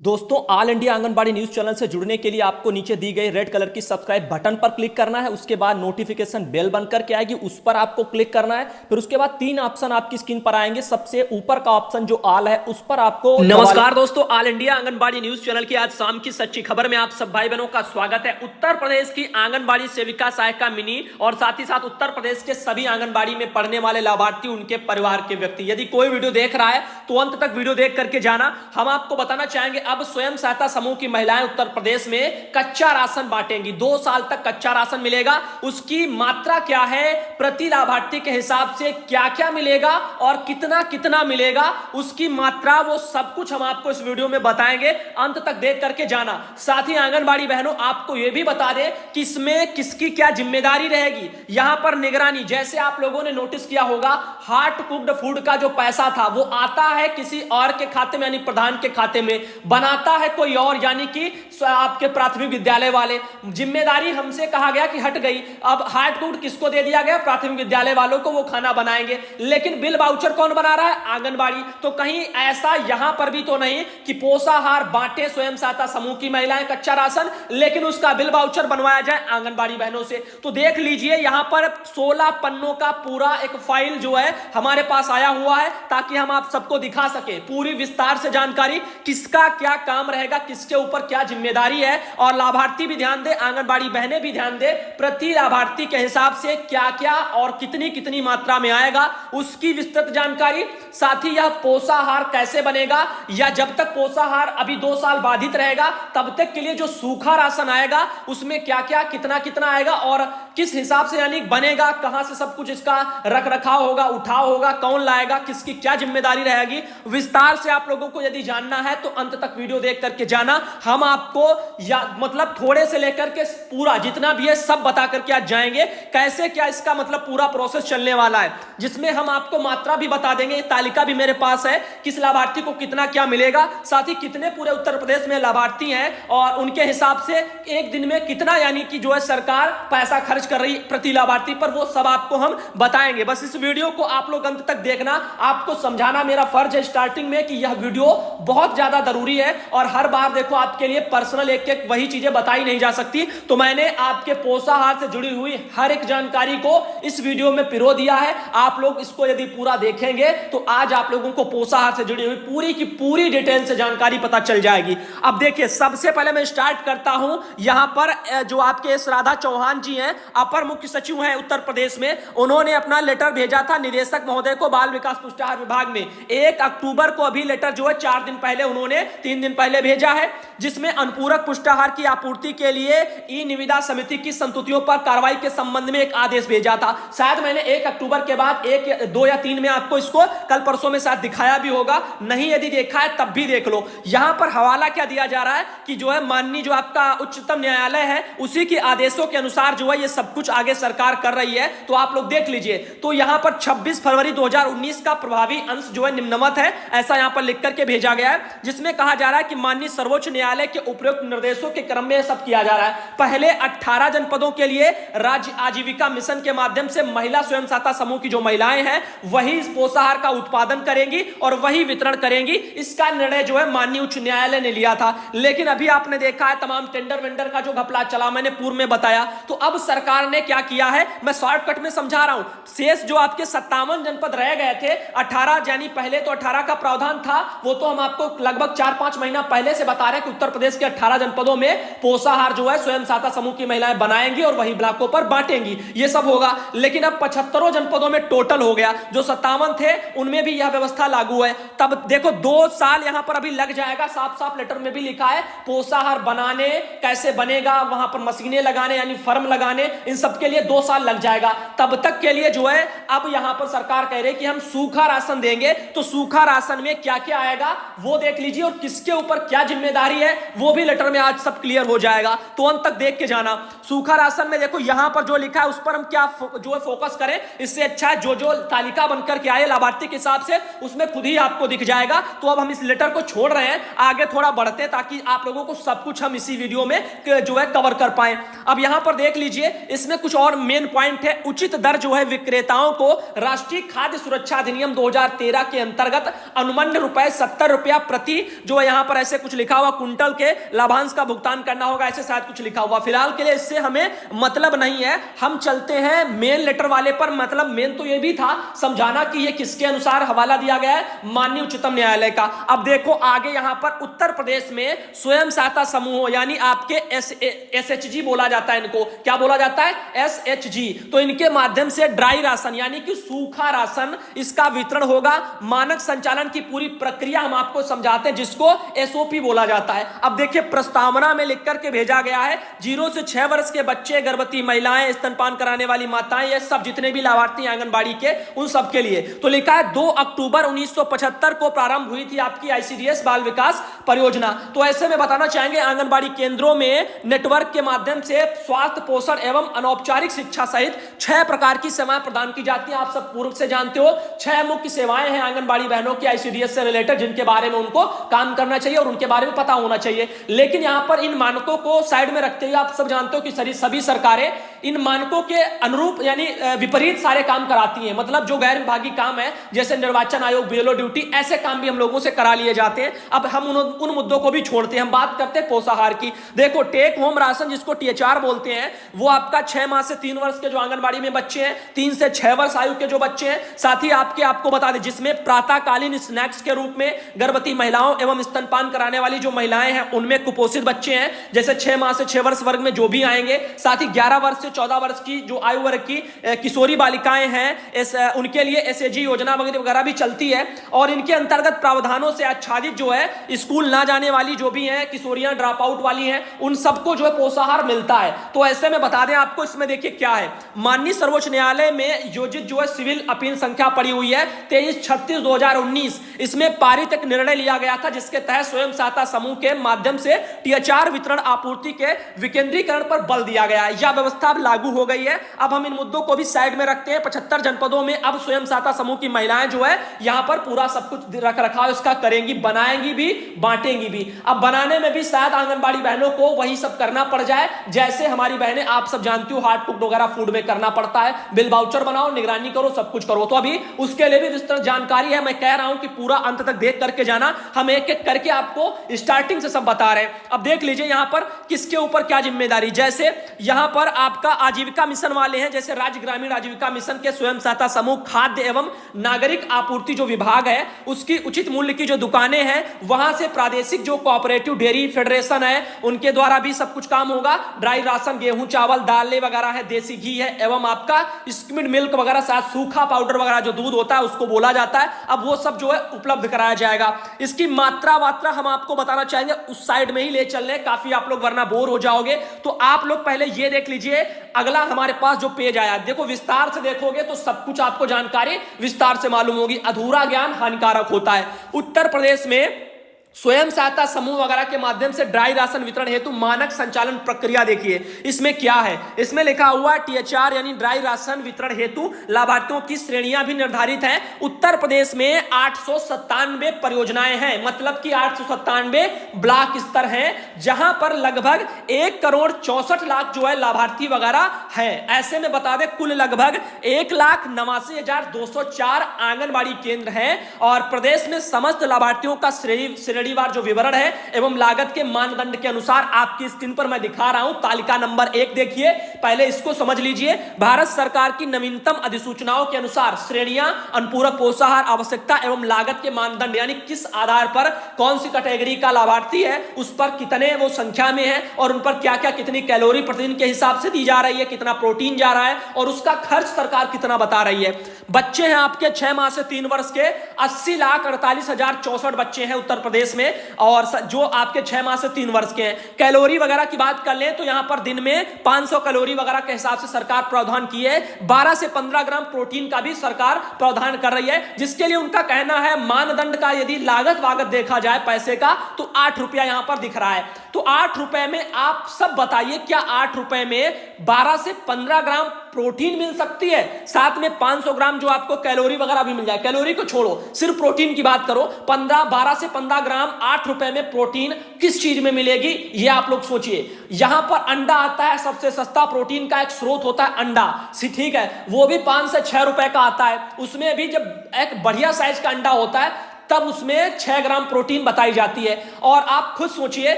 दोस्तों, all India anganwadi news channel से जुड़ने के लिए आपको नीचे दी गई रेड कलर की सब्सक्राइब बटन पर क्लिक करना है। उसके बाद नोटिफिकेशन बेल बनकर के आएगी, उस पर आपको क्लिक करना है। फिर उसके बाद तीन ऑप्शन आपकी स्क्रीन पर आएंगे। सबसे ऊपर का ऑप्शन जो ऑल है उस पर आपको नमस्कार दोस्तों, all India anganwadi news channel की आज शाम की सच्ची खबर में आप सब भाई बहनों का स्वागत है। उत्तर प्रदेश की आंगनबाड़ी सेविका सहायिका मिनी और साथ ही साथ उत्तर प्रदेश के सभी आंगनबाड़ी में पढ़ने वाले लाभार्थी, उनके परिवार के व्यक्ति, यदि कोई वीडियो देख रहा है तो अंत तक वीडियो देख करके जाना। हम आपको बताना चाहेंगे, अब स्वयं सहायता समूह की महिलाएं उत्तर प्रदेश में कच्चा राशन बांटेंगी। 2 साल तक कच्चा राशन मिलेगा। उसकी मात्रा क्या है, प्रति लाभार्थी के हिसाब से क्या क्या मिलेगा और कितना कितना मिलेगा, उसकी मात्रा, वो सब कुछ हम आपको इस वीडियो में बताएंगे। अंत तक देख करके जाना। साथ ही आंगनबाड़ी बहनों, आपको यह भी बता दें कि इसमें किसकी क्या जिम्मेदारी रहेगी। यहां पर निगरानी, जैसे आप लोगों ने नोटिस किया होगा, हार्ट कुक्ड फूड का जो पैसा था वो आता है किसी और के खाते में, यानी प्रधान के खाते में, बनाता है कोई और, यानी कि आपके प्राथमिक विद्यालय वाले। जिम्मेदारी हमसे कहा गया कि हट गई। अब हार्ट कुक्ड किसको दे दिया गया? प्राथमिक विद्यालय वालों को, वो खाना बनाएंगे। लेकिन बिल वाउचर कौन बना रहा है? आंगनबाड़ी। तो कहीं ऐसा यहां पर भी तो नहीं कि पोषाहार बांटे स्वयं सहायता समूह की महिलाएं कच्चा राशन, लेकिन उसका बिल वाउचर बनवाया जाए आंगनबाड़ी बहनों से। तो देख लीजिए, यहां पर 16 पन्नों का पूरा एक फाइल जो है हमारे पास आया हुआ है, ताकि हम आप सबको दिखा सके पूरी विस्तार से जानकारी, किसका क्या काम रहेगा, किसके ऊपर क्या जिम्मेदारी है। और लाभार्थी भी ध्यान दे, आंगनबाड़ी बहनें भी ध्यान दे, प्रति लाभार्थी के हिसाब से क्या क्या और कितनी कितनी मात्रा में आएगा, उसकी विस्तृत जानकारी। साथ ही यह पोषाहार कैसे बनेगा, या जब तक पोषाहार अभी 2 साल बाधित रहेगा तब तक के लिए जो सूखा राशन आएगा उसमें क्या क्या कितना कितना आएगा और किस हिसाब से यानी बनेगा, कहां से सब कुछ इसका रख रखाव होगा, उठाव होगा, कौन लाएगा, किसकी क्या जिम्मेदारी रहेगी, विस्तार से आप लोगों को यदि जानना है तो अंत तक वीडियो देख करके जाना। हम आपको या मतलब थोड़े से लेकर के पूरा जितना भी है सब बता करके आज जाएंगे, कैसे क्या इसका मतलब पूरा प्रोसेस चलने वाला है, जिसमें हम आपको मात्रा भी बता देंगे। तालिका भी मेरे पास है, किस लाभार्थी को कितना क्या मिलेगा, साथ ही कितने पूरे उत्तर प्रदेश में लाभार्थी हैं और उनके हिसाब से एक दिन में कितना यानी कि जो है सरकार पैसा खर्च कर रही प्रति लाभार्थी पर, वो सब आपको हम बताएंगे। बस इस वीडियो को आप लोग अंत तक देखना। आपको समझाना मेरा फर्ज है स्टार्टिंग में कि यह वीडियो बहुत ज्यादा जरूरी है और हर बार देखो आपके लिए पर्सनल एक एक वही चीजें बताई नहीं जा सकती। तो मैंने आपके पोषाहार से जुड़ी हुई हर एक जानकारी को इस वीडियो में पिरो दिया है। आप लोग इसको यदि पूरा देखेंगे तो आज आप लोगों को पोषाहार से जुड़ी हुई पूरी की पूरी डिटेल से जानकारी पता चल जाएगी। अब देखिए, सबसे पहले मैं स्टार्ट करता हूं। यहां पर जो आपके एस राधा चौहान जी हैं, अपर मुख्य सचिव हैं उत्तर प्रदेश में, उन्होंने अपना लेटर भेजा था निदेशक महोदय को बाल विकास पुष्टाहार विभाग में। 1 अक्टूबर को अभी लेटर जो है 4 दिन पहले उन्होंने 3 दिन पहले भेजा है, जिसमें अनुपूरक पुष्टाहार की आपूर्ति के लिए ई निविदा समिति की संतुतियों पर कार्रवाई के संबंध में एक आदेश भेजा था। शायद मैंने 1 अक्टूबर के बाद 1, 2 या 3 में आपको इसको कल परसों में शायद दिखाया भी होगा, नहीं यदि देखा है तब भी देख लो। यहां पर हवाला क्या दिया जा रहा है कि जो है माननीय जो आपका उच्चतम न्यायालय है उसी के आदेशों के अनुसार जो है ये सब कुछ आगे सरकार कर रही है। तो आप लोग देख लीजिए। तो यहां पर 26 फरवरी 2019 का प्रभावी अंश जो है निम्नवत है, ऐसा यहां पर लिख करके भेजा गया है, जिसमें कहा जा रहा है कि माननीय सर्वोच्च न्यायालय के उपयुक्त निर्देशों के क्रम में यह सब किया जा रहा है। पहले 18 जनपदों के लिए राज्य आजीविका मिशन के माध्यम से महिला स्वयं सहायता समूह की जो महिलाएं हैं वही इस पोषाहार का उत्पादन करेंगी और वही वितरण करेंगी। इसका निर्णय जो है माननीय उच्च न्यायालय ने लिया था। लेकिन अभी आपने देखा है तमाम टेंडर वेंडर का जो घपला चला, मैंने पूर्व में बताया। तो अब सरकार ने क्या किया है, मैं शॉर्टकट में समझा रहा हूं। शेष जो आपके 57 जनपद रह गए थे, 18 यानी पहले तो 18 का प्रावधान था, वो तो हम आपको लगभग 4-5 महीना पहले से बता रहे हैं कि उत्तर प्रदेश के 18 जनपदों में पोषाहार जो है स्वयं सहायता समूह की महिलाएं बनाएंगी और वही ब्लॉकों पर बांटेंगी, ये सब होगा। लेकिन अब 75 जनपदों में टोटल हो गया, जो 57 थे उनमें भी यह व्यवस्था लागू है। तब देखो 2 साल यहां पर अभी लग जाएगा। साफ साफ लेटर में भी लिखा है पोषाहार बनाने, कैसे बनेगा, वहां पर मशीनें लगाने यानी फर्म लगाने, इन सब के लिए 2 साल लग जाएगा। तब तक के लिए जो है अब यहां पर सरकार कह रही है कि हम सूखा राशन देंगे। तो सूखा राशन में क्या क्या आएगा वो देख लीजिए और किसके ऊपर क्या जिम्मेदारी है है वो भी लेटर में आज सब क्लियर हो जाएगा, तो अंत तक देख के जाना। सूखा राशन में देखो यहां पर जो लिखा है उस पर हम क्या जो है फोकस करें, इससे अच्छा है जो जो तालिका बनकर के आए लाभार्थी के हिसाब से उसमें खुद ही आपको दिख जाएगा। तो अब हम इस लेटर को छोड़ रहे हैं, आगे थोड़ा बढ़ते हैं ताकि आप लोगों को सब कुछ हम इसी वीडियो में जो है कवर कर पाए। अब यहां पर देख लीजिए, इसमें कुछ और मेन पॉइंट है। उचित दर जो है विक्रेताओं को राष्ट्रीय खाद्य सुरक्षा अधिनियम 2013 के अंतर्गत अनुमन्य ₹70 प्रति जो है यहां पर ऐसे कुछ लिखा हुआ कुंटल के लाभांश का भुगतान करना होगा, ऐसे शायद कुछ लिखा हुआ। फिलहाल के लिए इससे हमें मतलब नहीं है, हम चलते हैं मेन लेटर वाले पर। मतलब मेन तो यह भी था समझाना कि यह किसके अनुसार हवाला दिया गया है, माननीय उच्चतम न्यायालय का। अब देखो आगे यहां पर उत्तर प्रदेश में स्वयं सहायता समूह यानी आपके एसएचजी बोला जाता है, इनको क्या बोला जाता है, एसएचजी। तो इनके माध्यम से ड्राई राशन यानी कि सूखा राशन इसका वितरण होगा। मानक संचालन की पूरी प्रक्रिया हम आपको समझाते हैं जिसको एसओपी बोला जाता है। अब देखिए प्रस्तावना में लिख करके भेजा गया है 0 से 6 वर्ष के बच्चे, गर्भवती महिलाएं, स्तनपान कराने वाली माताएं, ये सब जितने भी लाभार्थी आंगनबाड़ी के उन सब के लिए। तो लिखा है 2 अक्टूबर 1975 को प्रारंभ हुई थी आपकी आईसीडीएस बाल विकास परियोजना। तो ऐसे में बताना चाहेंगे आंगनबाड़ी केंद्रों में नेटवर्क के माध्यम से स्वास्थ्य, पोषण एवं अनौपचारिक शिक्षा सहित 6 प्रकार की सेवाएं प्रदान की जाती हैं। आप सब पूर्व से जानते हो 6 मुख्य सेवाएं हैं आंगनबाड़ी बहनों की आईसीडीएस से रिलेटेड, जिनके बारे में उनको काम करना चाहिए और उनके बारे में पता होना चाहिए। लेकिन यहां पर इन मानकों को साइड में रखते हुए आप सब जानते हो कि सभी सरकारें इन मानकों के अनुरूप यानी विपरीत सारे काम कराती हैं। मतलब जो गैर विभागीय काम है जैसे निर्वाचन आयोग, बीएलओ ड्यूटी, ऐसे काम भी हम लोगों से करा लिए जाते हैं। अब हम उन मुद्दों को भी छोड़ते हैं, हम बात करते हैं पोषाहार की। देखो टेक होम राशन जिसको टीएचआर बोलते हैं, वो आपका 6 माह से 3 वर्ष के जो आंगनबाड़ी में बच्चे हैं, 3 से 6 वर्ष आयु के जो बच्चे हैं, साथ ही आपको बता दें जिसमें प्रातःकालीन स्नैक्स के रूप में गर्भवती महिलाओं एवं स्तनपान कराने वाली जो महिलाएं हैं उनमें कुपोषित बच्चे हैं, जैसे 6 माह से 6 वर्ष वर्ग में जो भी आएंगे, साथ ही 11 वर्ष से 14 वर्ष की जो आयु वर्ग की किशोरी बालिकाएं हैं उनके लिए एसएजी योजना वगैरह भी चलती है। और इनके अंतर्गत प्रावधानों से आच्छादित जो है स्कूल ना जाने वाली जो भी हैं किशोरियां, ड्रॉप आउट वाली हैं, उन सबको जो है पोषाहार मिलता है। तो ऐसे में बता दें आपको, इसमें देखिए क्या है, माननीय सर्वोच्च न्यायालय में योजित जो है सिविल अपील संख्या पड़ी हुई है 2336/2019। इसमें पारित एक निर्णय लिया गया था जिसके तहत स्वयं सहायता समूह के माध्यम से टीएचआर वितरण आपूर्ति के विकेंद्रीकरण पर बल दिया गया है। यह व्यवस्था अब लागू हो गई है। अब हम इन मुद्दों को भी साइड में रखते हैं। 75 जनपदों में अब स्वयं सहायता समूह की महिलाएं जो है यहां पर पूरा सब कुछ रख रखाव इसका करेंगी, बनाएंगी भी, बांटेंगी भी। अब बनाने में भी शायद आंगनबाड़ी बहनों को वही सब करना पड़ जाए जैसे हमारी बहनें आप सब जानती हो हार्ड कुक्ड वगैरह फूड में करना पड़ता है, बिल वाउचर बनाओ, निगरानी करो, सब कुछ करो। तो अभी उसके लिए भी विस्तृत जानकारी है। मैं कह रहा हूं कि पूरा अंत तक देख करके जाना, हम एक एक करके आपको स्टार्टिंग से सब बता रहे हैं। अब देख लीजिए यहां पर किसके ऊपर क्या जिम्मेदारी, जैसे यहां पर आपका आजीविका मिशन वाले हैं, जैसे राज्य ग्रामीण आजीविका मिशन के स्वयं सहायता समूह खाद्य एवं नागरिक आपूर्ति जो विभाग है उसकी उचित मूल्य की जो दुकानें हैं वहां से प्रादेशिक जो कोऑपरेटिव डेयरी फेडरेशन है उनके द्वारा भी सब कुछ काम होगा। ड्राई राशन, गेहूं, चावल, दालें वगैरह है, देसी घी है एवं आपका स्किम्ड मिल्क वगैरह, साथ सूखा पाउडर वगैरह जो दूध होता है उसको बोला जाता है। अब वो सब जो है उपलब्ध कराया जाएगा। इसकी मात्रा हम आपको बताना चाहेंगे, उस साइड में ही ले चलने, काफी आप लोग वरना बोर हो जाओगे। तो आप लोग पहले ये देख लीजिए, अगला हमारे पास जो पेज आया, देखो विस्तार से देखोगे तो सब कुछ आपको जानकारी विस्तार से मालूम होगी। अधूरा ज्ञान हानिकारक होता है। उत्तर प्रदेश में स्वयं सहायता समूह वगैरह के माध्यम से ड्राई राशन वितरण हेतु मानक संचालन प्रक्रिया देखिए इसमें क्या है। इसमें लिखा हुआ टीएचआर यानी ड्राई राशन वितरण हेतु लाभार्थियों की श्रेणियां भी निर्धारित हैं। उत्तर प्रदेश में 897 परियोजनाएं हैं, मतलब कि 897 ब्लॉक स्तर हैं जहां पर लगभग 1,64,00,000 जो है लाभार्थी वगैरह हैं। ऐसे में बता दें कुल लगभग 1,89,204 आंगनबाड़ी केंद्र हैं और प्रदेश में समस्त लाभार्थियों का श्रेणीवार जो विवरण है एवं लागत के मानदंड के अनुसार आपकी स्क्रीन पर मैं दिखा रहा हूं। तालिका नंबर 1 देखिए, पहले इसको समझ लीजिए। भारत सरकार की नवीनतम अधिसूचनाओं के अनुसार श्रेणियां, अनुपूरक पोषाहार आवश्यकता एवं लागत के मानदंड यानी किस आधार पर कौन सी कैटेगरी का लाभार्थी है, उस पर कितने वो संख्या में है और उन पर क्या क्या कितनी कैलोरी प्रतिदिन के हिसाब से दी जा रही है, कितना प्रोटीन जा रहा है और उसका खर्च सरकार कितना बता रही है। बच्चे हैं आपके 6 माह से 3 वर्ष के 80,48,064 बच्चे हैं उत्तर प्रदेश प्रदेश में, और जो आपके 6 माह से 3 वर्ष के हैं। कैलोरी वगैरह की बात कर लें तो यहां पर दिन में 500 कैलोरी वगैरह के हिसाब से सरकार प्रावधान की है। 12 से 15 ग्राम प्रोटीन का भी सरकार प्रावधान कर रही है, जिसके लिए उनका कहना है मानदंड का यदि लागत वागत देखा जाए पैसे का तो 8 रुपया यहां पर दिख रहा है। तो 8 रुपए में आप सब बताइए, क्या 8 रुपए में 12 से 15 ग्राम प्रोटीन मिल सकती है, साथ में 500 ग्राम जो आपको कैलोरी वगैरह भी मिल जाए। कैलोरी को छोड़ो, सिर्फ प्रोटीन की बात करो, 12 से 15 ग्राम 8 रुपए में प्रोटीन किस चीज में मिलेगी, ये आप लोग सोचिए। यहां पर अंडा आता है, सबसे सस्ता प्रोटीन का एक स्रोत होता है अंडा, ठीक है, वो भी 5 से 6 रुपए का आता है। उसमें भी जब एक बढ़िया साइज का अंडा होता है तब उसमें 6 ग्राम प्रोटीन बताई जाती है। और आप खुद सोचिए,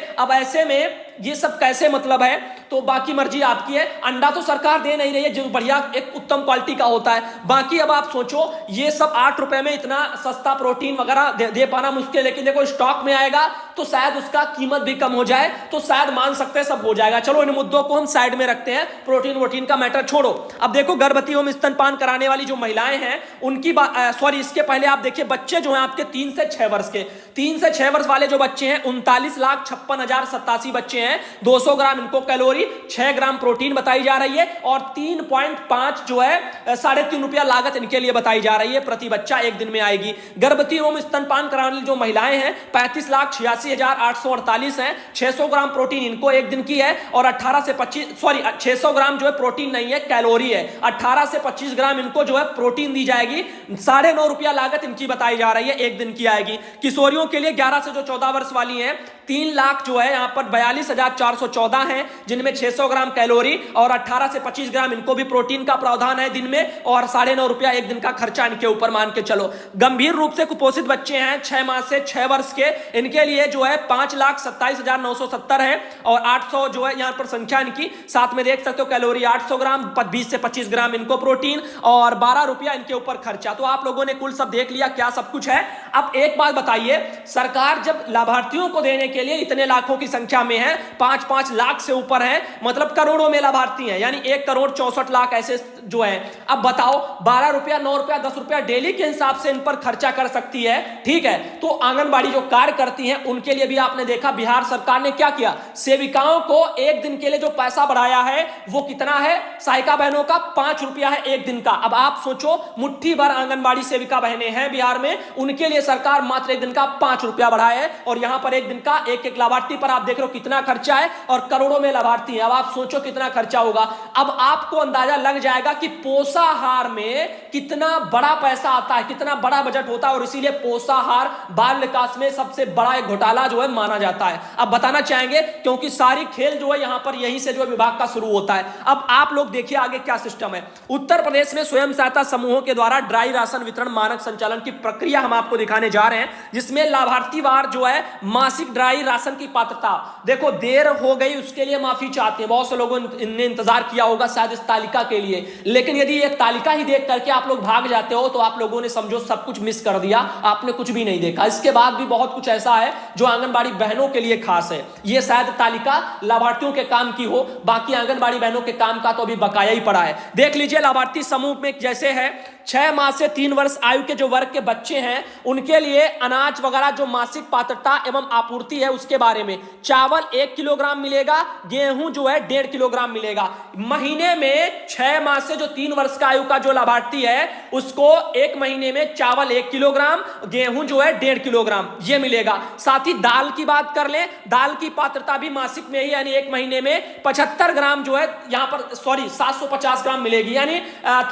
अब ऐसे में ये सब कैसे मतलब है, तो बाकी मर्जी आपकी है। अंडा तो सरकार दे नहीं रही है जो बढ़िया एक उत्तम क्वालिटी का होता है, बाकी अब आप सोचो ये सब 8 रुपए में इतना सस्ता प्रोटीन वगैरह दे पाना मुश्किल है। लेकिन देखो स्टॉक में आएगा तो शायद उसका कीमत भी कम हो जाए, तो शायद मान सकते हैं सब हो जाएगा। चलो इन मुद्दों को हम साइड में रखते हैं, प्रोटीन वोटीन का मैटर छोड़ो। अब देखो गर्भवती एवं स्तनपान कराने वाली जो महिलाएं हैं उनकी सॉरी इसके पहले आप देखिए बच्चे जो हैं आपके 3 से 6 वर्ष के, 3 से 6 वर्ष वाले जो बच्चे हैं 39,56,087 बच्चे हैं। 200 ग्राम इनको कैलोरी, 6 ग्राम प्रोटीन बताई जा रही है और 3.5 जो है 3.5 रुपया लागत इनके लिए बताई जा रही है प्रति बच्चा एक दिन में आएगी। गर्भवती एवं स्तनपान कराने वाली जो महिलाएं हैं 35,86,848 हैं। 600 ग्राम प्रोटीन इनको एक दिन की है और 600 ग्राम जो है प्रोटीन नहीं है, कैलोरी है। 18 से 25 ग्राम इनको जो है प्रोटीन दी जाएगी। 9.5 रुपया लागत इनकी बताई जा रही है, एक दिन की आएगी। किशोरियों के लिए 11 से जो 14 वर्ष वाली हैं 3 लाख जो है यहां पर 42,414 हैं, जिनमें 600 ग्राम कैलोरी और 18 से 25 ग्राम इनको भी प्रोटीन का प्रावधान है दिन में, और 9.5 रुपया एक दिन का खर्चा इनके ऊपर मान के चलो। गंभीर रूप से कुपोषित बच्चे हैं 6 माह से 6 वर्ष के, इनके लिए जो है 5,27,970 है और 800 जो है यहां पर संख्या इनकी, साथ में देख सकते हो कैलोरी 800 ग्राम, 20 से 25 ग्राम इनको प्रोटीन और 12 रुपया इनके ऊपर खर्चा। तो आप लोगों ने कुल सब देख लिया क्या सब कुछ है। अब एक बात बताइए, सरकार जब लाभार्थियों को देने के लिए इतने लाखों की संख्या में है, 5-5 लाख से ऊपर है, मतलब करोड़ों में लाभार्थी हैं, यानी 1,64,00,000 ऐसे जो है। अब बताओ 12 रुपया, 9 रुपया, 10 रुपया डेली के हिसाब से इन पर खर्चा कर सकती है, ठीक है। तो आंगनबाड़ी जो कार्य करती हैं उनके लिए भी आपने देखा बिहार सरकार ने क्या किया, सेविकाओं को एक दिन के लिए जो पैसा बढ़ाया है वो कितना है, सहायिका बहनों का 5 रुपया है एक दिन का। अब आप सोचो मुट्ठी भर आंगनबाड़ी सेविका बहनें हैं बिहार में, उनके लिए सरकार मात्र एक दिन का 5 रुपया बढ़ाया है और यहां पर एक दिन का एक लाभार्थी पर आप देख रहे हो कितना खर्चा है और करोड़ों में लाभार्थी हैं। अब आप सोचो कितना खर्चा होगा। अब आपको अंदाजा लग जाएगा कि पोषाहार में कितना बड़ा पैसा आता है, कितना बड़ा बजट होता है, और इसीलिए पोषाहार बाल विकास में सबसे बड़ा एक घोटाला जो है माना जाता है। अब बताना चाहेंगे क्योंकि सारी खेल जो है यहां पर यहीं से जो विभाग का शुरू होता है। अब आप लोग देखिए आगे क्या सिस्टम है। उत्तर प्रदेश में स्वयं सहायता समूहों के द्वारा ड्राई राशन वितरण मानक संचालन की प्रक्रिया हम आपको दिखाने जा रहे हैं, जिसमें लाभार्थी वार जो है मासिक ड्राई राशन की पात्रता, देखो देर हो गई उसके लिए माफी चाहते हैं, बहुत से लोगों ने इंतजार किया होगा शायद इस तालिका के लिए, लेकिन यदि एक तालिका ही देख करके आप लोग भाग जाते हो तो आप लोगों ने समझो सब कुछ मिस कर दिया, आपने कुछ भी नहीं देखा। इसके बाद भी बहुत कुछ ऐसा है जो आंगनबाड़ी बहनों के लिए खास है। ये शायद तालिका लाभार्थियों के काम की हो, बाकी आंगनबाड़ी बहनों के काम का तो अभी बकाया ही पड़ा है। देख लीजिए लाभार्थी समूह में जैसे है 6 माह से 3 वर्ष आयु के जो वर्ग के बच्चे हैं उनके लिए अनाज वगैरह जो मासिक पात्रता एवं आपूर्ति है उसके बारे में, चावल 1 किलोग्राम मिलेगा, गेहूं जो है 1.5 किलोग्राम मिलेगा। महीने में 6 माह से जो 3 वर्ष का आयु का जो लाभार्थी है उसको एक महीने में चावल 1 किलोग्राम, गेहूं जो है 1.5 किलोग्राम ये मिलेगा। साथ ही दाल की बात कर ले, दाल की पात्रता भी मासिक में ही यानी एक महीने में 75 ग्राम जो है यहां पर 750 ग्राम मिलेगी, यानी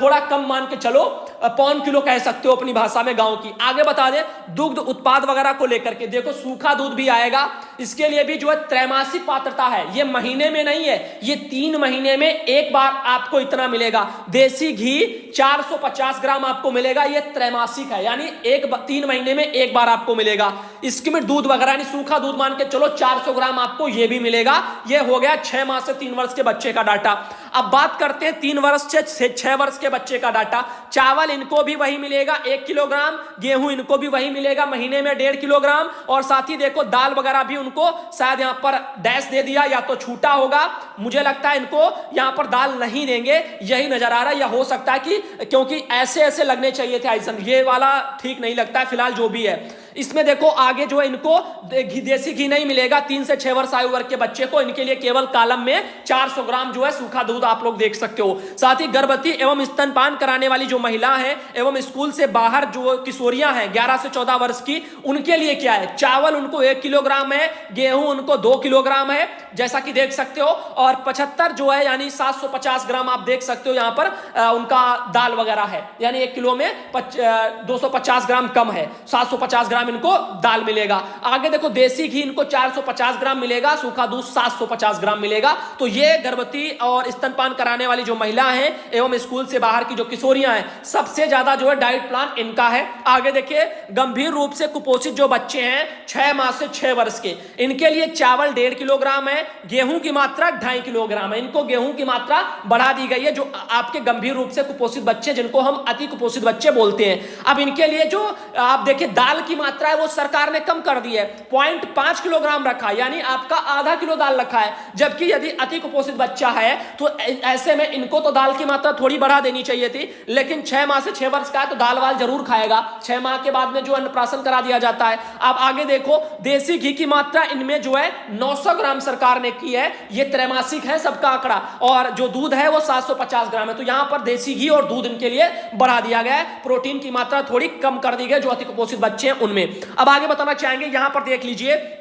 थोड़ा कम मान के चलो, पौन किलो कह सकते हो अपनी भाषा में गांव की। आगे बता दें दुग्ध उत्पाद वगैरह को लेकर के, देखो सूखा दूध भी आएगा, इसके लिए भी जो है त्रैमासिक पात्रता है, ये महीने में नहीं है, ये 3 महीने में एक बार आपको इतना मिलेगा। देसी घी 450 ग्राम आपको मिलेगा, ये त्रैमासिक है, यानी 3 महीने में एक बार आपको मिलेगा। स्किम्ड दूध वगैरह यानी सूखा दूध मान के चलो 400 ग्राम आपको ये भी मिलेगा। ये हो गया 6 माह से 3 वर्ष के बच्चे का डाटा। अब बात करते हैं 3 वर्ष से 6 वर्ष के बच्चे का डाटा। चावल इनको भी वही मिलेगा 1 किलोग्राम, गेहूं इनको भी वही मिलेगा महीने में 1.5 किलोग्राम, और साथ ही देखो दाल वगैरह भी उनको शायद यहां पर डैश दे दिया या तो छूटा होगा, मुझे लगता है इनको यहां पर दाल नहीं देंगे, यही नजर आ रहा है। या हो सकता है कि क्योंकि ऐसे ऐसे लगने चाहिए थे आइसन, ये वाला ठीक नहीं लगता है। फिलहाल जो भी है इसमें देखो आगे जो है इनको देसी घी नहीं मिलेगा 3 से 6 वर्ष आयु वर्ग के बच्चे को। इनके लिए केवल कॉलम में 400 ग्राम जो है सूखा दूध आप लोग देख सकते हो। साथ ही गर्भवती एवं स्तनपान कराने वाली जो महिला है एवं स्कूल से बाहर जो किशोरियां हैं 11 से 14 वर्ष की, उनके लिए क्या है, चावल उनको 1 किलोग्राम है, गेहूं उनको 2 किलोग्राम है जैसा कि देख सकते हो, और 75 जो है यानी 750 ग्राम आप देख सकते हो यहां पर उनका दाल वगैरह है, यानी 1 किलो में 250 ग्राम कम है, 750 ग्राम इनको दाल मिलेगा। आगे देखो देसी घी इनको 450 ग्राम मिलेगा, सूखा दूध 750 ग्राम मिलेगा। तो ये गर्भवती और स्तनपान कराने वाली जो महिला है एवं स्कूल से बाहर की जो किशोरियां हैं, सबसे ज्यादा जो है डाइट प्लान इनका है। आगे देखिए गंभीर रूप से कुपोषित जो बच्चे हैं 6 माह से 6 वर्ष के, इनके लिए चावल 1.5 किलोग्राम है, गेहूं की मात्रा 2.5 किलोग्राम है। इनको गेहूं की मात्रा बढ़ा दी गई है, जो आपके गंभीर रूप से कुपोषित बच्चे जिनको हम अति कुपोषित बच्चे बोलते हैं। अब इनके लिए जो आप देखिए दाल की मात्रा है वो सरकार ने कम कर दी है, 0.5 किलोग्राम रखा है, यानी आपका आधा किलो दाल रखा है। जबकि यदि अति कुपोषित बच्चा है तो ऐसे में इनको तो दाल की मात्रा थोड़ी बढ़ा देनी चाहिए थी, लेकिन 6 माह से 6 वर्ष का है तो दाल वाल जरूर खाएगा। 6 माह के बाद में जो अन्नप्राशन करा दिया जाता है। अब आगे देखो देसी घी की मात्रा इनमें जो है 900 ग्राम सरकार ने की है, ये त्रैमासिक है सबका आंकड़ा, और जो दूध है वो 750 ग्राम है। तो यहां पर देसी घी और दूध इनके लिए बढ़ा दिया गया है, प्रोटीन की मात्रा थोड़ी कम कर दी गई जो अति कुपोषित बच्चे हैं उनमें। अब आगे बताना चाहेंगे, यहां पर देख लीजिए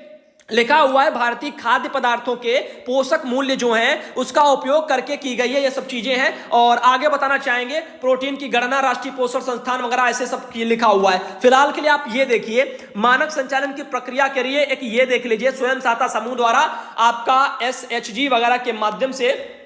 लिखा हुआ है भारतीय खाद्य पदार्थों के पोषक मूल्य जो हैं उसका उपयोग करके की गई है, ये सब चीजें हैं। और आगे बताना चाहेंगे प्रोटीन की गणना राष्ट्रीय पोषण संस्थान वगैरह ऐसे सब लिखा हुआ है। फिलहाल के लिए आप ये देखिए मानक संचालन की प्रक्रिया के लिए एक ये देख लीजिए, स्वयं सहायता समूह द्वारा आपका SHG वगैरह के माध्यम से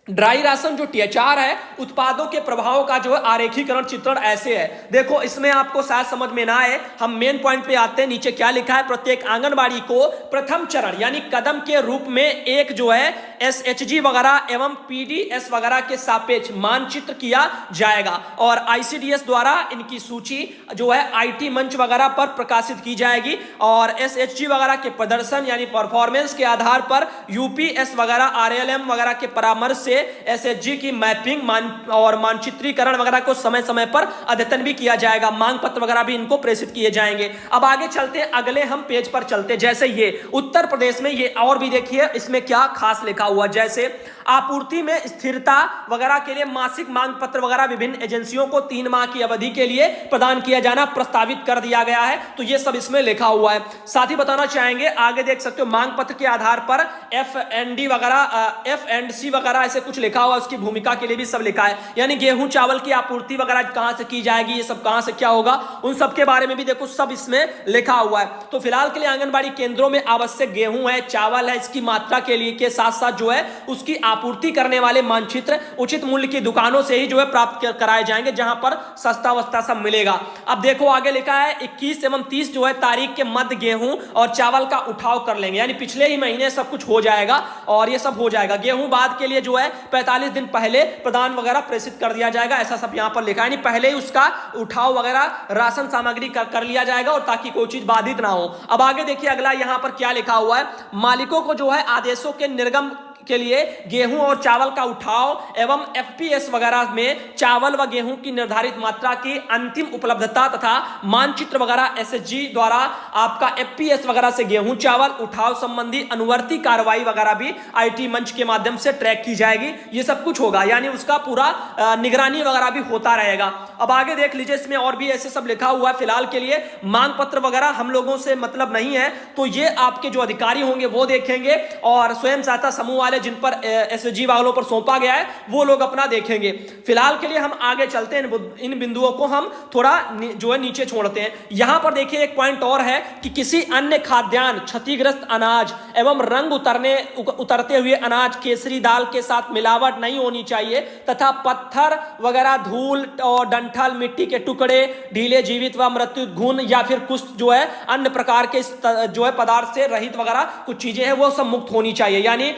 ड्राई राशन जो THR है उत्पादों के प्रभावों का जो है आरेखीकरण चित्रण ऐसे है। देखो इसमें आपको शायद समझ में ना आए, हम मेन पॉइंट पे आते हैं। नीचे क्या लिखा है, प्रत्येक आंगनबाड़ी को प्रथम चरण यानी कदम के रूप में एक जो है SHG वगैरह एवं PDS वगैरह के सापेक्ष मानचित्र किया जाएगा और ICDS द्वारा इनकी सूची जो है IT मंच वगैरह पर प्रकाशित की जाएगी और SHG वगैरह के प्रदर्शन यानी परफॉर्मेंस के आधार पर UPS वगैरह RLM वगैरह के परामर्श से SHG की मैपिंग और मानचित्रीकरण वगैरह को समय समय पर अद्यतन भी किया जाएगा। मांग पत्र वगैरह भी इनको प्रेषित किए जाएंगे। अब आगे चलते हैं, अगले हम पेज पर चलते हैं। जैसे ये उत्तर प्रदेश में ये और भी देखिए इसमें क्या खास लिखा हुआ, जैसे आपूर्ति में स्थिरता वगैरह के लिए मासिक मांग पत्र वगैरह विभिन्न एजेंसियों को 3 माह की अवधि के लिए प्रदान किया जाना प्रस्तावित कर दिया गया है। तो ये सब इसमें लिखा हुआ है। साथ ही बताना चाहेंगे आगे देख सकते हो मांग पत्र के आधार पर FND वगैरह FNC वगैरह ऐसे कुछ लिखा हुआ, उसकी भूमिका के लिए भी सब लिखा है, यानी गेहूं चावल की आपूर्ति वगैरह कहां से की जाएगी, ये सब कहां से क्या होगा, उन सब के बारे में भी देखो सब इसमें लिखा हुआ है। तो फिलहाल के लिए आंगनबाड़ी केंद्रों में आवश्यक गेहूं है, चावल है, इसकी मात्रा के लिए के साथ साथ जो है उसकी आपूर्ति करने वाले मानचित्र उचित मूल्य की दुकानों से ही जो है प्राप्त कराए जाएंगे, जहां पर सस्ता वस्ता सब मिलेगा। अब देखो आगे लिखा है 21 एवं 30 जो है तारीख के मध्य गेहूं और चावल का उठाव कर लेंगे, यानी पिछले ही महीने सब कुछ हो जाएगा और ये सब हो जाएगा। गेहूं बाद के लिए जो है 45 दिन पहले प्रदान वगैरह प्रेषित कर दिया जाएगा, ऐसा सब यहां पर लिखा है, यानी पहले ही उसका उठाव वगैरह राशन सामग्री कर लिया जाएगा और ताकि कोई चीज बाधित ना हो। अब आगे देखिए अगला यहां पर क्या लिखा हुआ है, मालिकों को जो है आदेशों के निर्गम के लिए गेहूं और चावल का उठाव एवं FPS वगैरह में चावल व गेहूं की निर्धारित मात्रा की अंतिम उपलब्धता तथा मानचित्र वगैरह SHG द्वारा आपका FPS वगैरह से गेहूं चावल उठाव संबंधी अनुवर्ती कार्रवाई वगैरह भी IT मंच के माध्यम से ट्रैक की जाएगी। ये सब कुछ होगा, यानी उसका पूरा निगरानी वगैरह भी होता रहेगा। अब आगे देख लीजिए इसमें और भी ऐसे सब लिखा हुआ है। फिलहाल के लिए मांग पत्र वगैरह हम लोगों से मतलब नहीं है, तो ये आपके जो अधिकारी होंगे वो देखेंगे और स्वयं सहायता समूह वाले जिन पर SHG वालों पर सौंपा गया है वो लोग अपना देखेंगे। फिलहाल के लिए हम आगे चलते हैं, इन बिंदुओं को हम थोड़ा जो है नीचे छोड़ते हैं। यहां पर देखिए एक पॉइंट और है कि किसी अन्य खाद्यान्न क्षतिग्रस्त अनाज एवं रंग उतरते हुए अनाज केसरी दाल के साथ मिलावट नहीं होनी चाहिए तथा पत्थर वगैरह धूल और डंठल मिट्टी के टुकड़े ढीले जीवित व मृत्यु घुन या फिर कुछ जो है अन्य प्रकार के जो है पदार्थ से रहित वगैरह कुछ चीजें हैं वो सब मुक्त होनी चाहिए, यानी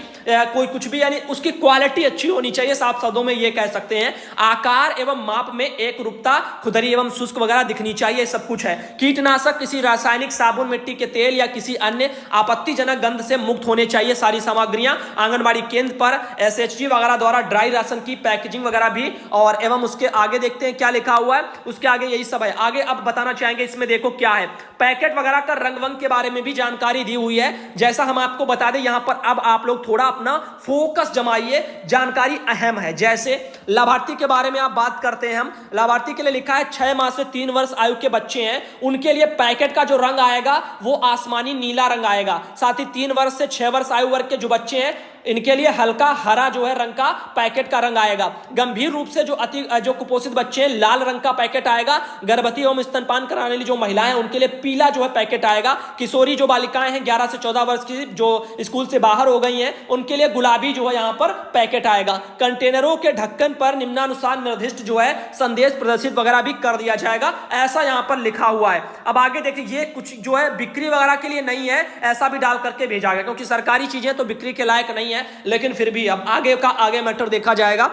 कोई कुछ भी, यानी उसकी क्वालिटी अच्छी होनी चाहिए, साफ शब्दों में ये कह सकते हैं। आकार एवं माप में एक रूपता, खुदरी एवं शुष्क वगैरह दिखनी चाहिए, सब कुछ है। कीटनाशक, किसी रासायनिक साबुन, मिट्टी के तेल या किसी अन्य आपत्तिजनक गंध से मुक्त होने चाहिए सारी सामग्रियां। आंगनबाड़ी केंद्र पर एसएचजी वगैरह द्वारा ड्राई राशन की पैकेजिंग वगैरह भी, और एवं उसके आगे देखते हैं क्या लिखा हुआ है, उसके आगे यही सब है। आगे अब बताना चाहेंगे इसमें, देखो क्या है, पैकेट वगैरह का रंग वंग के बारे में भी जानकारी दी हुई है। जैसा हम आपको बता दें यहां पर, अब आप लोग थोड़ा अपना फोकस जमाइए, जानकारी अहम है। जैसे लाभार्थी के बारे में आप बात करते हैं, हम लाभार्थी के लिए लिखा है 6 माह से 3 वर्ष आयु के बच्चे हैं, उनके लिए पैकेट का जो रंग आएगा वो आसमानी नीला रंग आएगा। साथ ही 3 वर्ष से 6 वर्ष आयु वर्ग के जो बच्चे हैं इनके लिए हल्का हरा जो है रंग का पैकेट का रंग आएगा। गंभीर रूप से जो कुपोषित बच्चे हैं लाल रंग का पैकेट आएगा। गर्भवती एवं स्तनपान कराने वाली जो महिलाएं हैं उनके लिए पीला जो है पैकेट आएगा। किशोरी जो बालिकाएं हैं 11 से 14 वर्ष की, जो स्कूल से बाहर हो गई हैं, उनके लिए गुलाबी जो है यहां पर पैकेट आएगा। कंटेनरों के ढक्कन पर निम्नानुसार निर्दिष्ट जो है संदेश प्रदर्शित वगैरह भी कर दिया जाएगा, ऐसा यहां पर लिखा हुआ है। अब आगे देखिए, ये कुछ जो है बिक्री वगैरह के लिए नहीं है, ऐसा भी डाल करके भेजा गया, क्योंकि सरकारी चीजें तो बिक्री के लायक नहीं है, लेकिन फिर भी अब आगे मैटर देखा जाएगा।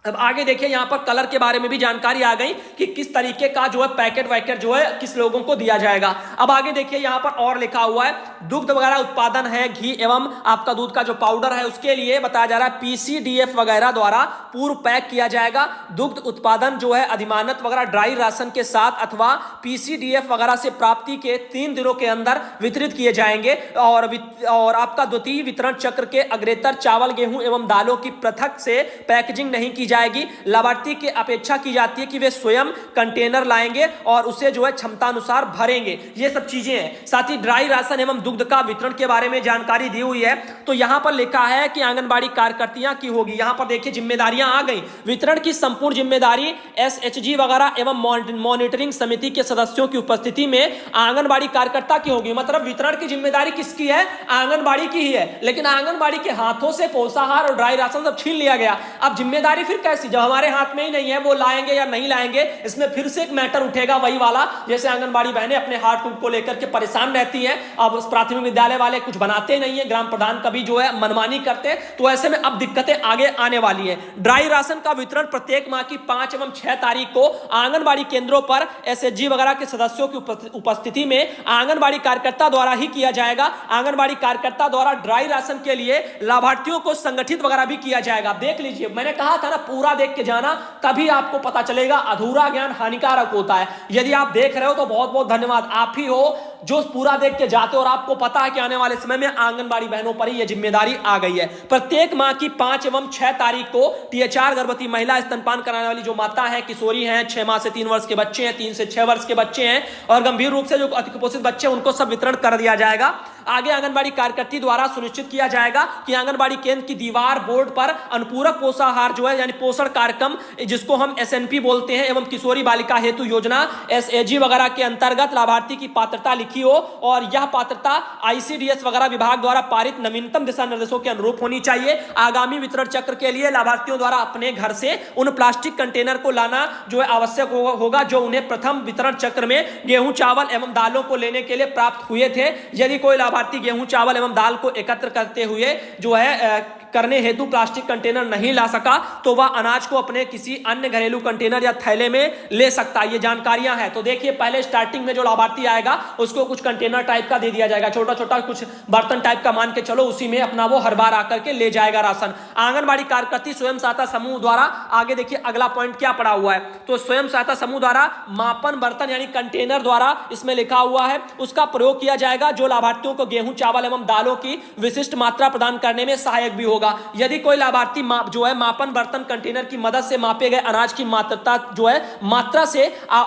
अब आगे देखिए, यहां पर कलर के बारे में भी जानकारी आ गई कि किस तरीके का जो है पैकेट वैकेट जो है किस लोगों को दिया जाएगा। अब आगे देखिए, यहां पर और लिखा हुआ है दुग्ध वगैरह उत्पादन है, घी एवं आपका दूध का जो पाउडर है उसके लिए बताया जा रहा है पीसीडीएफ वगैरह द्वारा पूर्व पैक किया जाएगा। दुग्ध उत्पादन जो है अधिमानत वगैरह ड्राई राशन के साथ अथवा पीसीडीएफ वगैरह से प्राप्ति के 3 दिनों के अंदर वितरित किए जाएंगे। और आपका द्वितीय वितरण चक्र के अग्रेतर चावल, गेहूं एवं दालों की पृथक से पैकेजिंग नहीं की जाएगी। लाभार्थी की अपेक्षा की जाती है कि वे स्वयं कंटेनर लाएंगे और उसे जो है क्षमता अनुसार भरेंगे। ये सब चीजें हैं। साथ ही ड्राई राशन एवं दुग्ध का वितरण के बारे में जानकारी दी हुई है। तो यहां पर लिखा है कि आंगनबाड़ी कार्यकर्तियां की होगी। यहां पर देखिए जिम्मेदारियां आ गई। वितरण की संपूर्ण जिम्मेदारी एसएचजी वगैरह एवं मॉनिटरिंग समिति के सदस्यों की उपस्थिति में आंगनबाड़ी कार्यकर्ता की होगी। मतलब वितरण की जिम्मेदारी किसकी है? आंगनबाड़ी की ही है। लेकिन आंगनबाड़ी के हाथों से पोषाहार और ड्राई राशन सब छीन लिया गया। अब जिम्मेदारी फिर कैसी, जब हमारे हाथ में ही नहीं है, वो लाएंगे या नहीं लाएंगे, इसमें फिर से एक मैटर उठेगा वही वाला, जैसे आंगनबाड़ी बहनें अपने हार्ट को लेकर के परेशान रहती हैं। अब प्राथमिक विद्यालय वाले कुछ बनाते नहीं है, ग्राम प्रधान कभी जो है मनमानी करते हैं, तो ऐसे में अब दिक्कतें आगे आने वाली है। ड्राई राशन का वितरण प्रत्येक माह की 5 एवं 6 तारीख को आंगनबाड़ी केंद्रों पर एसएचजी वगैरह के सदस्यों की उपस्थिति में आंगनबाड़ी कार्यकर्ता द्वारा ही किया जाएगा। आंगनबाड़ी कार्यकर्ता द्वारा ड्राई राशन के लिए लाभार्थियों को संगठित वगैरह भी किया जाएगा। देख लीजिए, मैंने कहा था ना पूरा देख के जाना, तभी आपको पता चलेगा। अधूरा ज्ञान हानिकारक होता है। यदि आप देख रहे हो तो बहुत बहुत धन्यवाद, आप ही हो जो पूरा देख के जाते हो और आपको पता है कि आने वाले समय में आंगनबाड़ी बहनों पर ही यह जिम्मेदारी आ गई है। प्रत्येक माह की 5 एवं 6 तारीख को टीएचआर गर्भवती महिला, स्तनपान कराने वाली जो माता है, किशोरी हैं, 6 माह से 3 वर्ष के बच्चे हैं, 3 से 6 वर्ष के बच्चे हैं और गंभीर रूप से जो अतिकुपोषित बच्चे हैं, उनको सब वितरण कर दिया जाएगा। आगे आंगनबाड़ी कार्यकर्ती द्वारा सुनिश्चित किया जाएगा कि आंगनबाड़ी केंद्र की दीवार बोर्ड पर अनुपूरक पोषाहार जो है यानी पोषण कार्यक्रम, जिसको हम एसएनपी बोलते हैं, एवं किशोरी बालिका हेतु योजना एसएजी वगैरह के अंतर्गत लाभार्थी की पात्रता लिखी हो और यह पात्रता आईसीडीएस वगैरह विभाग द्वारा पारित नवीनतम दिशा निर्देशों के अनुरूप होनी चाहिए। आगामी वितरण चक्र के लिए लाभार्थियों द्वारा अपने घर से उन प्लास्टिक कंटेनर को लाना जो है आवश्यक होगा जो उन्हें प्रथम वितरण चक्र में गेहूं, चावल एवं दालों को लेने के लिए प्राप्त हुए थे। यदि कोई लाभार्थी गेहूं, चावल एवं दाल को एकत्र करते हुए जो है करने हेतु प्लास्टिक कंटेनर नहीं ला सका तो वह अनाज को अपने किसी अन्य घरेलू कंटेनर या थैले में ले सकता है। ये जानकारियां हैं। तो देखिए, पहले स्टार्टिंग में जो लाभार्थी आएगा उसको कुछ कंटेनर टाइप का दे दिया जाएगा, छोटा छोटा कुछ बर्तन टाइप का मान के चलो, उसी में अपना वो हर बार आकर के ले जाएगा राशन। आंगनबाड़ी कार्यकर्ती स्वयं सहायता समूह द्वारा, आगे देखिए अगला पॉइंट क्या पड़ा हुआ है, तो स्वयं सहायता समूह द्वारा मापन बर्तन यानी कंटेनर द्वारा इसमें लिखा हुआ है उसका प्रयोग किया जाएगा, जो लाभार्थियों को गेहूं, चावल एवं दालों की विशिष्ट मात्रा प्रदान करने में सहायक भी होगा। यदि कोई लाभार्थी जो है मापन बर्तन कंटेनर की मदद से मापे गए अनाज की मात्रा से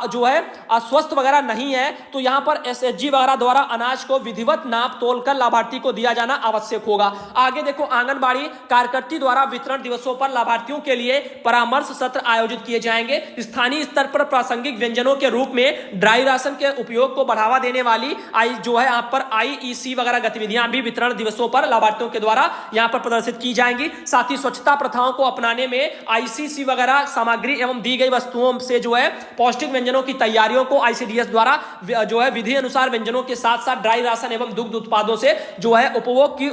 जो है अस्वस्थ वगैरह नहीं है तो यहां पर एसएचजी वगैरह द्वारा अनाज को विधिवत नाप तोल कर लाभार्थी को दिया जाना आवश्यक होगा। आगे देखो, आंगनबाड़ी कार्यकर्ती द्वारा वितरण दिवसों पर लाभार्थियों के लिए परामर्श सत्र आयोजित किए जाएंगे। स्थानीय स्तर पर प्रासंगिक व्यंजनों के रूप में ड्राई राशन के उपयोग को बढ़ावा देने वाली जो है यहाँ पर ICC वगैरह गतिविधियां भी वितरण दिवसों पर लाभार्थियों के द्वारा यहां पर प्रदर्शित की जाएंगी। साथ ही स्वच्छता प्रथाओं को अपनाने में ICC वगैरह सामग्री एवं दी गई वस्तुओं से जो है पौष्टिक व्यंजनों की तैयारियों को ICDS द्वारा जो है विधि अनुसार व्यंजनों के साथ साथ ड्राई राशन एवं दुग्ध उत्पादों से जो है उपभोग की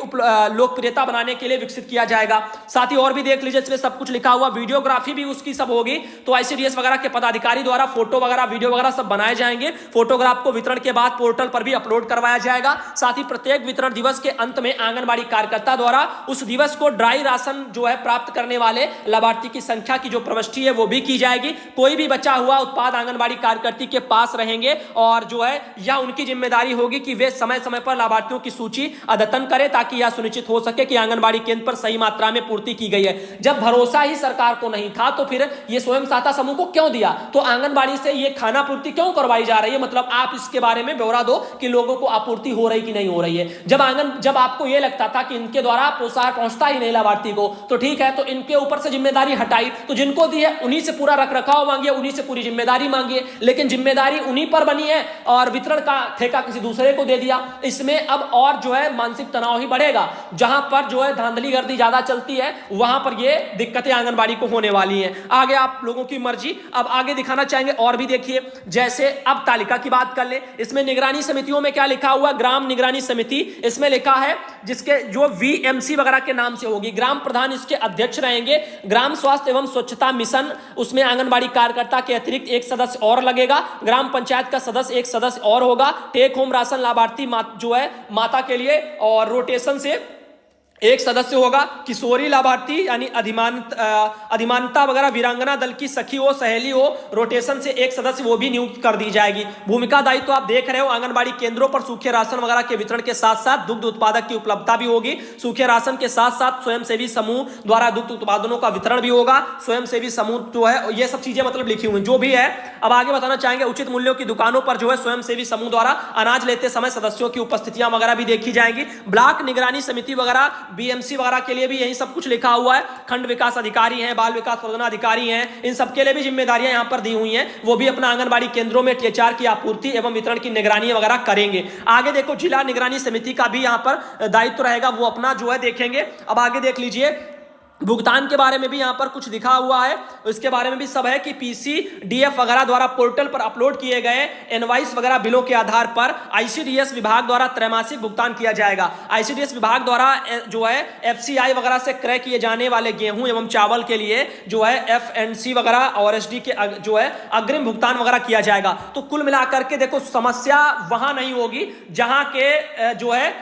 लोकप्रियता बनाने के लिए विकसित किया जाएगा। साथ ही और भी देख लीजिए, इसमें सब कुछ लिखा हुआ, वीडियोग्राफी भी उसकी सब होगी। तो ICDS वगैरह के पदाधिकारी द्वारा फोटो वगैरह वीडियो वगैरह सब बनाए जाएंगे। फोटोग्राफ को वितरण के बाद पोर्टल पर भी अपलोड करवाया जाएगा। साथ ही प्रत्येक वितरण दिवस के अंत में आंगनबाड़ी कार्यकर्ता द्वारा उस दिवस को ड्राई राशन जो है प्राप्त करने वाले लाभार्थी की संख्या की जो प्रविष्टि है वो भी की जाएगी। कोई भी बचा हुआ उत्पाद आंगनबाड़ी कार्यकर्ती के पास रहेंगे और जो है यह उनकी जिम्मेदारी होगी कि वे समय समय पर लाभार्थियों की सूची अद्यतन करें ताकि यह सुनिश्चित हो सके कि आंगनबाड़ी केंद्र पर सही मात्रा में पूर्ति की गई है। जब भरोसा ही सरकार को नहीं था तो फिर ये स्वयं सहायता समूह को क्यों दिया? तो आंगनबाड़ी से ये खाना पूर्ति क्यों करवाई जा रही है? मतलब आप इसके बारे में ब्यौरा दो कि लोगों को आपूर्ति हो रही कि नहीं हो रही है। जब आपको यह लगता था कि इनके द्वारा पोषाहार पहुंचता ही नहीं लाभार्थी को, तो ठीक है, तो इनके ऊपर से जिम्मेदारी हटाई, तो जिनको दी है उन्हीं से पूरा रख रखाव मांगिए, उन्हीं से पूरी जिम्मेदारी मांगिए। लेकिन जिम्मेदारी उन्हीं पर बनी है और वितरण का ठेका किसी दूसरे को दे दिया। इसमें अब और जो है मानसिक तनाव ही बढ़ेगा। जहां पर जो है धांधली गर्दी ज्यादा चलती है वहां पर ये दिक्कतें आंगनबाड़ी को होने वाली हैं। आगे आप लोगों की मर्जी, अब आगे दिखाना चाहेंगे और भी देखिए। जैसे अब तालिका की बात कर ले, इसमें निगरानी समितियों में क्या लिखा हुआ? ग्राम निगरानी समिति इसमें लिखा है जिसके जो VMC वगैरह के नाम से होगी। ग्राम प्रधान इसके अध्यक्ष रहेंगे। ग्राम स्वास्थ्य एवं स्वच्छता मिशन, उसमें आंगनबाड़ी कार्यकर्ता के अतिरिक्त एक सदस्य और लगेगा। ग्राम पंचायत का सदस्य एक सदस्य और होगा। टेक होम राशन लाभार्थी जो है माता के लिए और रोटेशन से एक सदस्य होगा। किशोरी लाभार्थी यानी अधिमानता वगैरह वीरांगना दल की सखी हो, सहेली हो, रोटेशन से एक सदस्य वो भी नियुक्त कर दी जाएगी। भूमिका दायित्व तो आप देख रहे हो, आंगनबाड़ी केंद्रों पर सूखे राशन वगैरह के वितरण के साथ साथ दुग्ध उत्पादक की उपलब्धता भी होगी। सूखे राशन के साथ साथ स्वयंसेवी समूह द्वारा दुग्ध उत्पादनों का वितरण भी होगा। स्वयंसेवी समूह जो है ये सब चीजें मतलब लिखी हुई जो भी है। अब आगे बताना चाहेंगे, उचित मूल्यों की दुकानों पर जो है स्वयंसेवी समूह द्वारा अनाज लेते समय सदस्यों की उपस्थितियां वगैरह भी देखी जाएंगी। ब्लॉक निगरानी समिति वगैरह BMC वगैरह के लिए भी यही सब कुछ लिखा हुआ है। खंड विकास अधिकारी हैं, बाल विकास परियोजना अधिकारी हैं, इन सब के लिए भी जिम्मेदारियां यहां पर दी हुई हैं। वो भी अपना आंगनबाड़ी केंद्रों में THR की आपूर्ति एवं वितरण की निगरानी वगैरह करेंगे। आगे देखो, जिला निगरानी समिति का भी यहां पर दायित्व रहेगा, वो अपना जो है देखेंगे। अब आगे देख लीजिए, भुगतान के बारे में भी यहां पर कुछ लिखा हुआ है, इसके बारे में भी सब है कि PCDF वगैरह द्वारा पोर्टल पर अपलोड किए गए इनवॉइस वगैरह बिलों के आधार पर ICDS विभाग द्वारा त्रैमासिक भुगतान किया जाएगा। ICDS विभाग द्वारा जो है FCI वगैरह से क्रय किए जाने वाले गेहूं एवं चावल के लिए जो है FNC वगैरह और SD के जो है अग्रिम भुगतान वगैरह किया जाएगा। तो कुल मिलाकर के देखो, समस्या वहां नहीं होगी जहां के जो है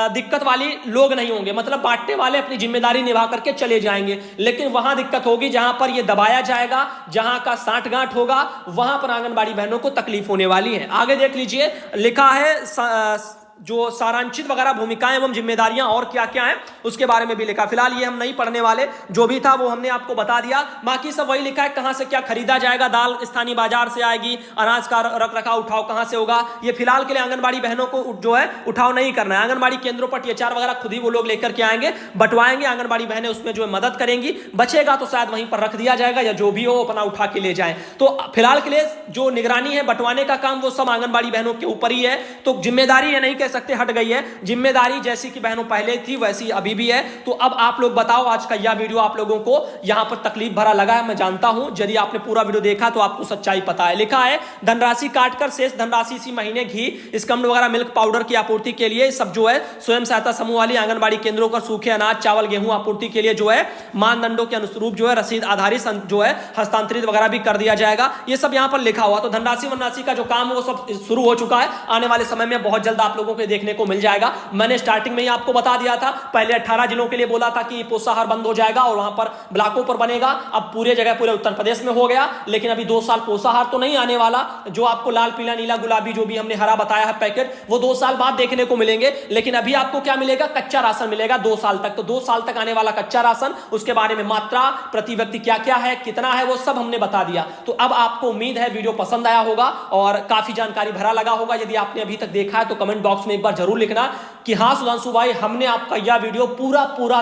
दिक्कत वाली लोग नहीं होंगे, मतलब बांटने वाले अपनी जिम्मेदारी निभा करके चले जाएंगे। लेकिन वहां दिक्कत होगी जहां पर यह दबाया जाएगा, जहां का साठगांठ होगा, वहां पर आंगनबाड़ी बहनों को तकलीफ होने वाली है। आगे देख लीजिए, लिखा है जो सारांशित वगैरह भूमिकाएं एवं जिम्मेदारियां और क्या क्या हैं उसके बारे में भी लिखा। फिलहाल ये हम नहीं पढ़ने वाले, जो भी था वो हमने आपको बता दिया। बाकी सब वही लिखा है, कहां से क्या खरीदा जाएगा, दाल स्थानीय बाजार से आएगी, अनाज का रख रखाव उठाव कहां से होगा। ये फिलहाल के लिए आंगनबाड़ी बहनों को जो है उठाव नहीं करना है। आंगनबाड़ी केंद्रों पर THR वगैरह खुद ही वो लोग लेकर के आएंगे, बंटवाएंगे, आंगनबाड़ी बहनें उसमें जो है मदद करेंगी। बचेगा तो शायद वहीं पर रख दिया जाएगा या जो भी हो अपना उठा के ले जाए। तो फिलहाल के लिए जो निगरानी है, बंटवाने का काम, वो सब आंगनबाड़ी बहनों के ऊपर ही है। तो जिम्मेदारी ये नहीं कह सकते हट गई है, जिम्मेदारी जैसी कि बहनों पहले थी वैसी अभी भी है। तो अब आप लोग बताओ, आज का यह वीडियो आप लोगों को यहां पर तकलीफ भरा लगा है, मैं जानता हूं। यदि आपने पूरा वीडियो देखा तो आपको सच्चाई पता है। लिखा है, धनराशि काटकर शेष धनराशि इसी महीने घी, स्कम्ड वगैरह मिल्क पाउडर की आपूर्ति के लिए सब जो है स्वयं सहायता समूह वाली आंगनबाड़ी केंद्रों पर सूखे अनाज, चावल, गेहूं आपूर्ति के लिए जो है मानदंडों के अनुरूप जो है रसीद आधारित जो है हस्तांतरित वगैरह भी कर दिया जाएगा। ये सब यहां पर लिखा हुआ। तो धनराशि वनराशि का जो काम है वो सब शुरू हो चुका है। आने वाले समय में बहुत जल्द आप लोगों को देखने को मिल जाएगा। मैंने स्टार्टिंग में ही आपको बता दिया था, पहले 18 जिलों के लिए बोला था कि पोषाहार बंद हो जाएगा और वहां पर ब्लॉकों पर बनेगा। अब पूरे जगह पूरे उत्तर प्रदेश में हो गया, लेकिन अभी 2 साल पोषाहार तो नहीं आने वाला। जो आपको लाल, पीला, नीला, गुलाबी जो भी हमने हरा बताया है पैकेट, वो 2 साल बाद देखने को मिलेंगे। लेकिन अभी आपको क्या मिलेगा? कच्चा राशन मिलेगा 2 साल तक। तो 2 साल तक आने वाला कच्चा राशन, उसके बारे में मात्रा, प्रति व्यक्ति क्या क्या है, कितना है, वो सब हमने बता दिया। तो अब आपको उम्मीद है वीडियो पसंद आया होगा और काफी जानकारी भरा लगा होगा। यदि आपने अभी तक देखा है तो कमेंट बॉक्स में एक बार जरूर लिखना कि हाँ सुधांशु भाई, हमने आपका यह वीडियो पूरा